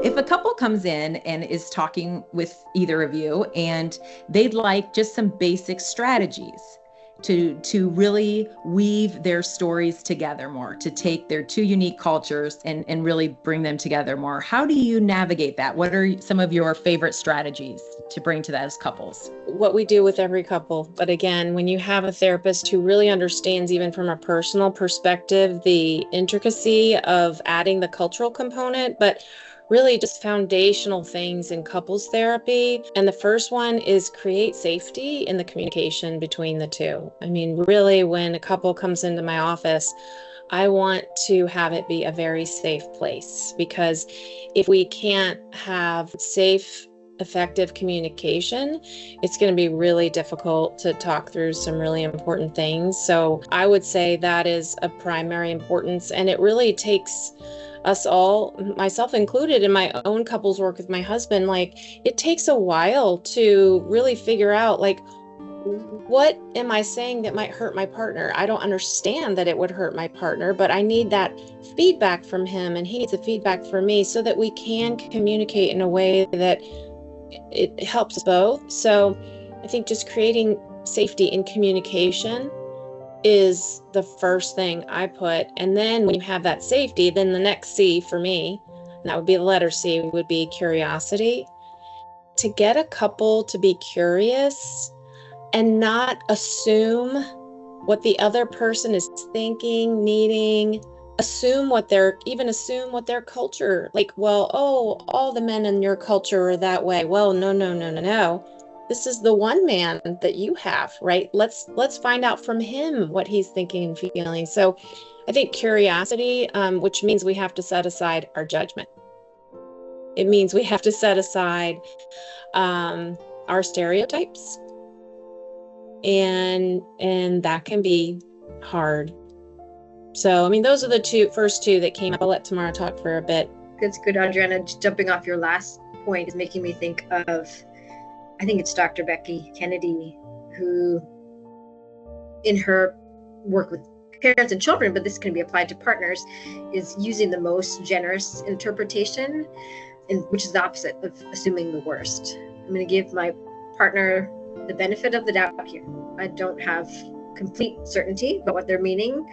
if a couple comes in and is talking with either of you and they'd like just some basic strategies to really weave their stories together more, to take their two unique cultures and really bring them together more, how do you navigate that? What are some of your favorite strategies to bring to those couples? What we do with every couple. But again, when you have a therapist who really understands, even from a personal perspective, the intricacy of adding the cultural component, but really just foundational things in couples therapy. And the first one is create safety in the communication between the two. I mean, really, when a couple comes into my office, I want to have it be a very safe place, because if we can't have safe, effective communication, it's going to be really difficult to talk through some really important things. So I would say that is a primary importance, and it really takes us all, myself included, in my own couples work with my husband, like it takes a while to really figure out, like, what am I saying that might hurt my partner? I don't understand that it would hurt my partner, but I need that feedback from him, and he needs the feedback from me, so that we can communicate in a way that it helps us both. So I think just creating safety in communication is the first thing I put. And then when you have that safety, then the next C for me, and that would be the letter C, would be curiosity. To get a couple to be curious and not assume what the other person is thinking, needing, assume what their culture, like, well, oh, all the men in your culture are that way. Well, no. This is the one man that you have, right? Let's find out from him what he's thinking and feeling. So I think curiosity, which means we have to set aside our judgment. It means we have to set aside our stereotypes. And that can be hard. So, I mean, those are the first two that came up. I'll let Tamara talk for a bit. That's good, Adriana. Jumping off your last point is making me think of, I think it's Dr. Becky Kennedy, who in her work with parents and children, but this can be applied to partners, is using the most generous interpretation, which is the opposite of assuming the worst. I'm going to give my partner the benefit of the doubt here. I don't have complete certainty about what they're meaning.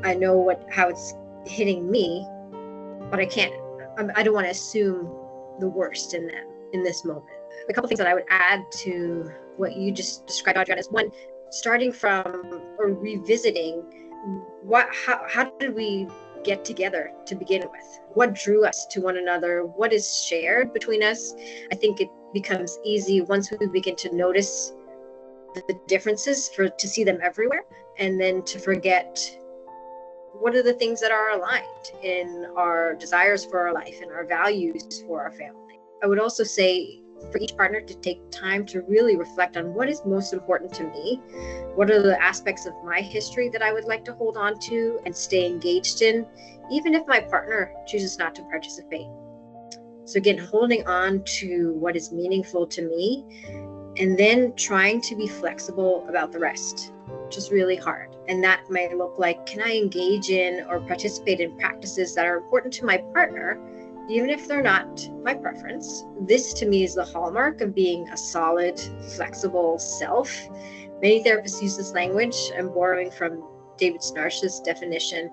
I know how it's hitting me, but I don't want to assume the worst in them in this moment. A couple things that I would add to what you just described, Adriana, is one, starting from or revisiting how did we get together to begin with? What drew us to one another? What is shared between us? I think it becomes easy once we begin to notice the differences to see them everywhere, and then to forget what are the things that are aligned in our desires for our life and our values for our family. I would also say for each partner to take time to really reflect on what is most important to me. What are the aspects of my history that I would like to hold on to and stay engaged in, even if my partner chooses not to participate. So again, holding on to what is meaningful to me, and then trying to be flexible about the rest, which is really hard. And that might look like, can I engage in or participate in practices that are important to my partner, even if they're not my preference? This to me is the hallmark of being a solid, flexible self. Many therapists use this language. I'm borrowing from David Snarsh's definition.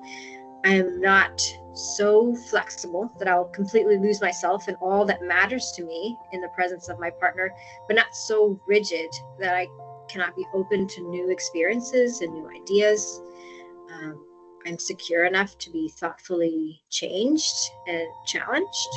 I am not so flexible that I'll completely lose myself in all that matters to me in the presence of my partner, but not so rigid that I cannot be open to new experiences and new ideas. I'm secure enough to be thoughtfully changed and challenged.